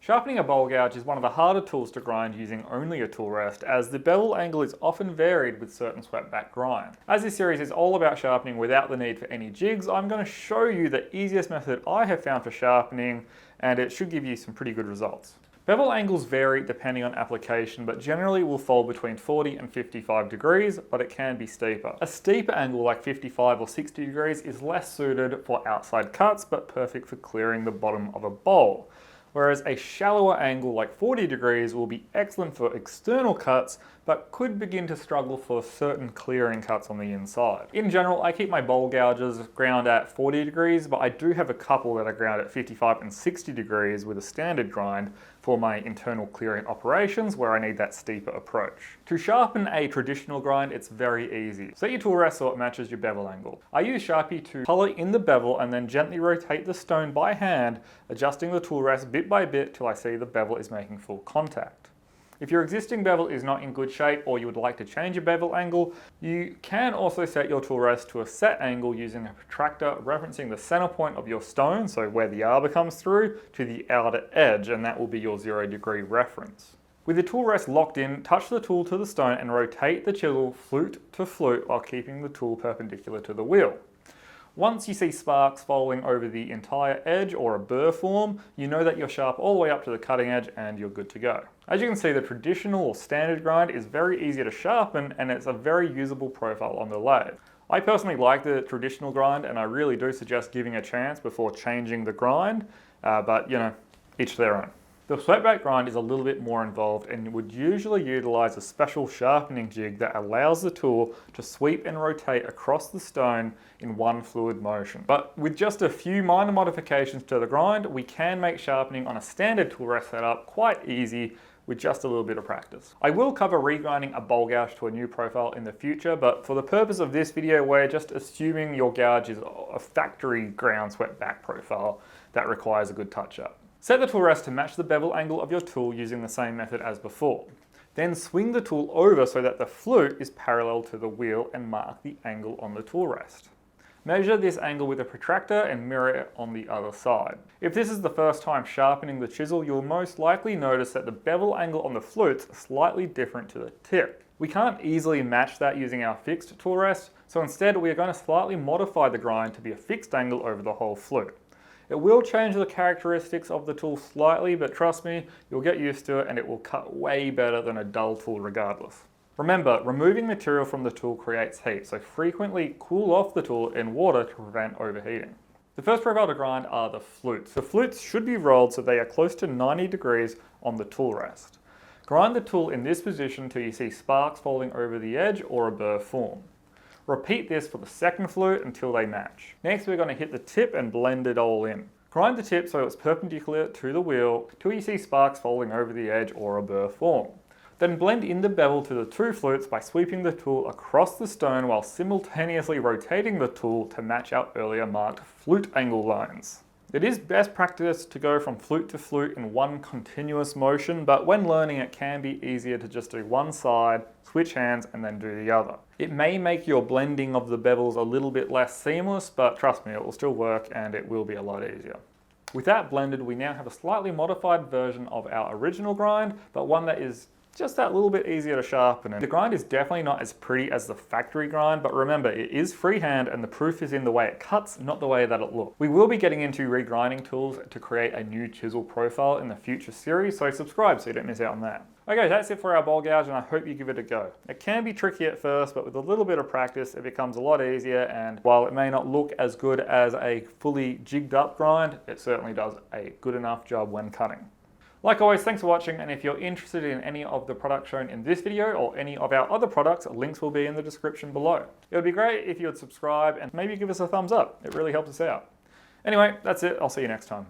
Sharpening a bowl gouge is one of the harder tools to grind using only a tool rest, as the bevel angle is often varied with certain swept back grind. As this series is all about sharpening without the need for any jigs, I'm going to show you the easiest method I have found for sharpening, and it should give you some pretty good results. Bevel angles vary depending on application, but generally will fall between 40 and 55 degrees, but it can be steeper. A steeper angle like 55 or 60 degrees is less suited for outside cuts, but perfect for clearing the bottom of a bowl. Whereas a shallower angle like 40 degrees will be excellent for external cuts, but could begin to struggle for certain clearing cuts on the inside. In general, I keep my bowl gouges ground at 40 degrees, but I do have a couple that are ground at 55 and 60 degrees with a standard grind for my internal clearing operations where I need that steeper approach. To sharpen a traditional grind, it's very easy. Set your tool rest so it matches your bevel angle. I use Sharpie to color in the bevel and then gently rotate the stone by hand, adjusting the tool rest bit by bit till I see the bevel is making full contact. If your existing bevel is not in good shape or you would like to change your bevel angle, you can also set your tool rest to a set angle using a protractor referencing the center point of your stone, so where the arbor comes through, to the outer edge, and that will be your 0-degree reference. With the tool rest locked in, touch the tool to the stone and rotate the chisel flute to flute while keeping the tool perpendicular to the wheel. Once you see sparks falling over the entire edge or a burr form, you know that you're sharp all the way up to the cutting edge and you're good to go. As you can see, the traditional or standard grind is very easy to sharpen and it's a very usable profile on the lathe. I personally like the traditional grind and I really do suggest giving a chance before changing the grind, but you know, each to their own. The swept-back grind is a little bit more involved and would usually utilize a special sharpening jig that allows the tool to sweep and rotate across the stone in one fluid motion. But with just a few minor modifications to the grind, we can make sharpening on a standard tool rest setup quite easy with just a little bit of practice. I will cover regrinding a bowl gouge to a new profile in the future, but for the purpose of this video, we're just assuming your gouge is a factory ground swept back profile that requires a good touch-up. Set the tool rest to match the bevel angle of your tool using the same method as before. Then swing the tool over so that the flute is parallel to the wheel and mark the angle on the tool rest. Measure this angle with a protractor and mirror it on the other side. If this is the first time sharpening the chisel, you'll most likely notice that the bevel angle on the flutes is slightly different to the tip. We can't easily match that using our fixed tool rest, so instead we are going to slightly modify the grind to be a fixed angle over the whole flute. It will change the characteristics of the tool slightly, but trust me, you'll get used to it and it will cut way better than a dull tool regardless. Remember, removing material from the tool creates heat, so frequently cool off the tool in water to prevent overheating. The first profile to grind are the flutes. The flutes should be rolled so they are close to 90 degrees on the tool rest. Grind the tool in this position till you see sparks falling over the edge or a burr form. Repeat this for the second flute until they match. Next we're going to hit the tip and blend it all in. Grind the tip so it's perpendicular to the wheel till you see sparks falling over the edge or a burr form. Then blend in the bevel to the two flutes by sweeping the tool across the stone while simultaneously rotating the tool to match our earlier marked flute angle lines. It is best practice to go from flute to flute in one continuous motion, but when learning it can be easier to just do one side, switch hands, and then do the other. It may make your blending of the bevels a little bit less seamless, but trust me, it will still work and it will be a lot easier. With that blended, we now have a slightly modified version of our original grind, but one that is just that little bit easier to sharpen. And the grind is definitely not as pretty as the factory grind, but remember, it is freehand and the proof is in the way it cuts, not the way that it looks. We will be getting into regrinding tools to create a new chisel profile in the future series, so subscribe so you don't miss out on that. Okay, that's it for our bowl gouge and I hope you give it a go. It can be tricky at first, but with a little bit of practice, it becomes a lot easier, and while it may not look as good as a fully jigged up grind, it certainly does a good enough job when cutting. Like always, thanks for watching, and if you're interested in any of the products shown in this video or any of our other products, links will be in the description below. It would be great if you would subscribe and maybe give us a thumbs up. It really helps us out. Anyway, that's it. I'll see you next time.